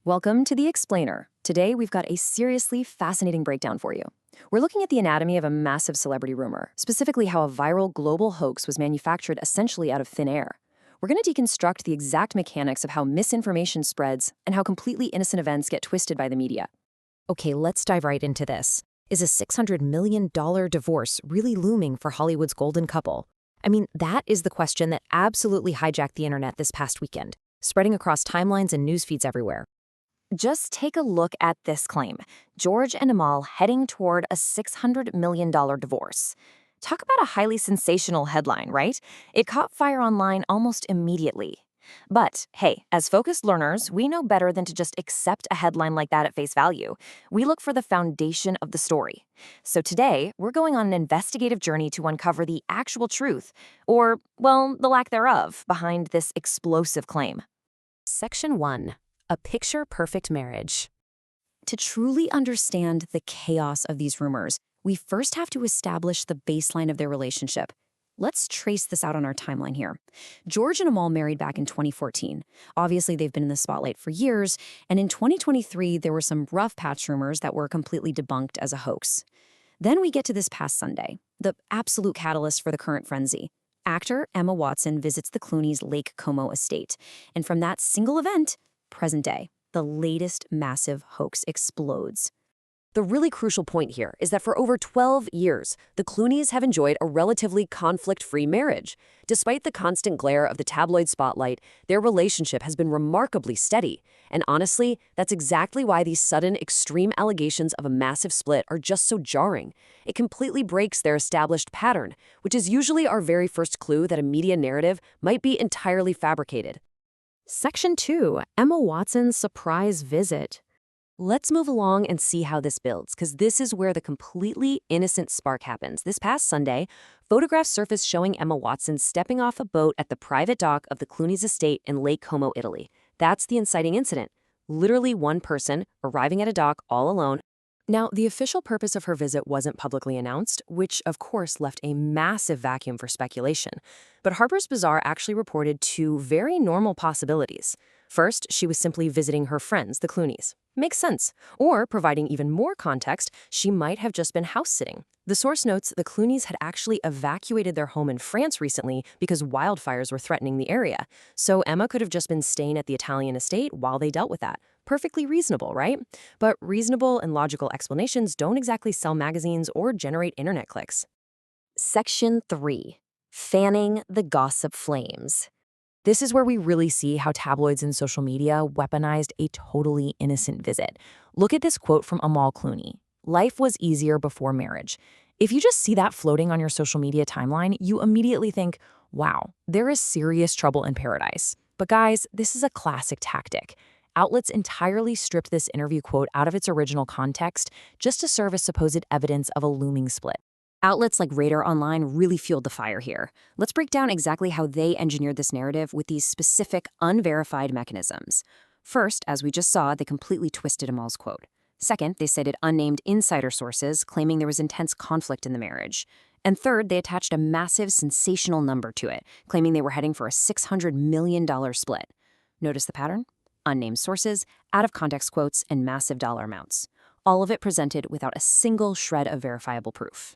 Welcome to The Explainer. Today, we've got a seriously fascinating breakdown for you. We're looking at the anatomy of a massive celebrity rumor, specifically how a viral global hoax was manufactured essentially out of thin air. We're going to deconstruct the exact mechanics of how misinformation spreads and how completely innocent events get twisted by the media. Okay, let's dive right into this. Is a $600 million divorce really looming for Hollywood's golden couple? I mean, that is the question that absolutely hijacked the internet this past weekend, spreading across timelines and news feeds everywhere. Just take a look at this claim. George and Amal heading toward a $600 million divorce. Talk about a highly sensational headline, right? It caught fire online almost immediately. But hey, as focused learners, we know better than to just accept a headline like that at face value. We look for the foundation of the story. So today, we're going on an investigative journey to uncover the actual truth, or, well, the lack thereof, behind this explosive claim. Section 1. A picture-perfect marriage. To truly understand the chaos of these rumors, we first have to establish the baseline of their relationship. Let's trace this out on our timeline here. George and Amal married back in 2014. Obviously, they've been in the spotlight for years, and in 2023, there were some rough patch rumors that were completely debunked as a hoax. Then we get to this past Sunday, the absolute catalyst for the current frenzy. Actor Emma Watson visits the Clooney's Lake Como estate, and from that single event, present day, the latest massive hoax explodes. The really crucial point here is that for over 12 years, the Clooneys have enjoyed a relatively conflict-free marriage. Despite the constant glare of the tabloid spotlight, their relationship has been remarkably steady. And honestly, that's exactly why these sudden, extreme allegations of a massive split are just so jarring. It completely breaks their established pattern, which is usually our very first clue that a media narrative might be entirely fabricated. Section 2. Emma Watson's surprise visit. Let's move along and see how this builds, because this is where the completely innocent spark happens. This past Sunday, photographs surfaced showing Emma Watson stepping off a boat at the private dock of the Clooney's estate in Lake Como, Italy. That's the inciting incident. Literally one person arriving at a dock all alone. Now, the official purpose of her visit wasn't publicly announced, which of course left a massive vacuum for speculation. But Harper's Bazaar actually reported two very normal possibilities. First, she was simply visiting her friends, the Clooneys. Makes sense. Or, providing even more context, she might have just been house-sitting. The source notes the Clooneys had actually evacuated their home in France recently because wildfires were threatening the area. So Emma could have just been staying at the Italian estate while they dealt with that. Perfectly reasonable, right? But reasonable and logical explanations don't exactly sell magazines or generate internet clicks. Section 3. Fanning the gossip flames. This is where we really see how tabloids and social media weaponized a totally innocent visit. Look at this quote from Amal Clooney. "Life was easier before marriage." If you just see that floating on your social media timeline, you immediately think, wow, there is serious trouble in paradise. But guys, this is a classic tactic. Outlets entirely stripped this interview quote out of its original context just to serve as supposed evidence of a looming split. Outlets like Radar Online really fueled the fire here. Let's break down exactly how they engineered this narrative with these specific, unverified mechanisms. First, as we just saw, they completely twisted Amal's quote. Second, they cited unnamed insider sources, claiming there was intense conflict in the marriage. And third, they attached a massive, sensational number to it, claiming they were heading for a $600 million split. Notice the pattern? Unnamed sources, out-of-context quotes, and massive dollar amounts. All of it presented without a single shred of verifiable proof.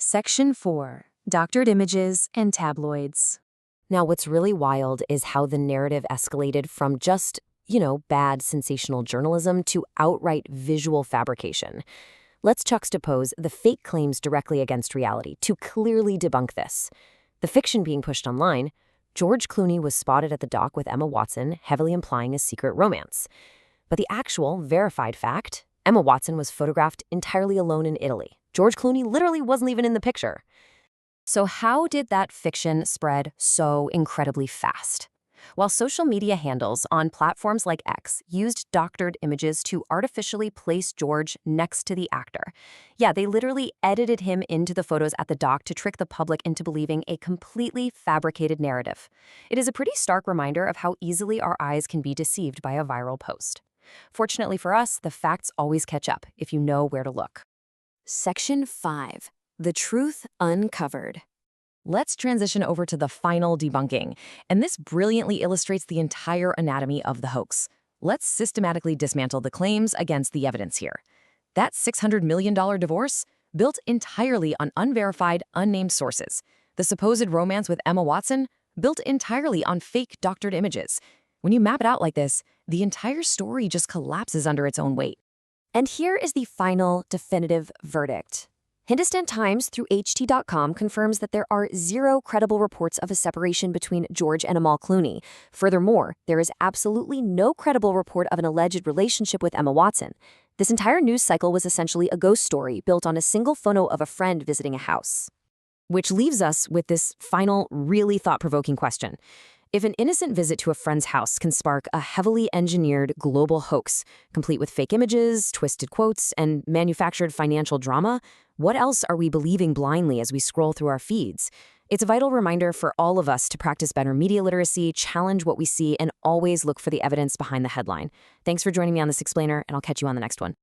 Section 4. Doctored images and tabloids. Now, what's really wild is how the narrative escalated from just, bad sensational journalism to outright visual fabrication. Let's juxtapose the fake claims directly against reality to clearly debunk this. The fiction being pushed online, George Clooney was spotted at the dock with Emma Watson, heavily implying a secret romance. But the actual, verified fact, Emma Watson was photographed entirely alone in Italy. George Clooney literally wasn't even in the picture. So how did that fiction spread so incredibly fast? While social media handles on platforms like X used doctored images to artificially place George next to the actor. Yeah, they literally edited him into the photos at the dock to trick the public into believing a completely fabricated narrative. It is a pretty stark reminder of how easily our eyes can be deceived by a viral post. Fortunately for us, the facts always catch up if you know where to look. Section 5. The Truth Uncovered. Let's transition over to the final debunking, and this brilliantly illustrates the entire anatomy of the hoax. Let's systematically dismantle the claims against the evidence here. That $600 million divorce? Built entirely on unverified, unnamed sources. The supposed romance with Emma Watson? Built entirely on fake doctored images. When you map it out like this, the entire story just collapses under its own weight. And here is the final, definitive verdict. Hindustan Times through HT.com confirms that there are 0 credible reports of a separation between George and Amal Clooney. Furthermore, there is absolutely no credible report of an alleged relationship with Emma Watson. This entire news cycle was essentially a ghost story built on a single photo of a friend visiting a house. Which leaves us with this final, really thought-provoking question. If an innocent visit to a friend's house can spark a heavily engineered global hoax, complete with fake images, twisted quotes, and manufactured financial drama, what else are we believing blindly as we scroll through our feeds? It's a vital reminder for all of us to practice better media literacy, challenge what we see, and always look for the evidence behind the headline. Thanks for joining me on this explainer, and I'll catch you on the next one.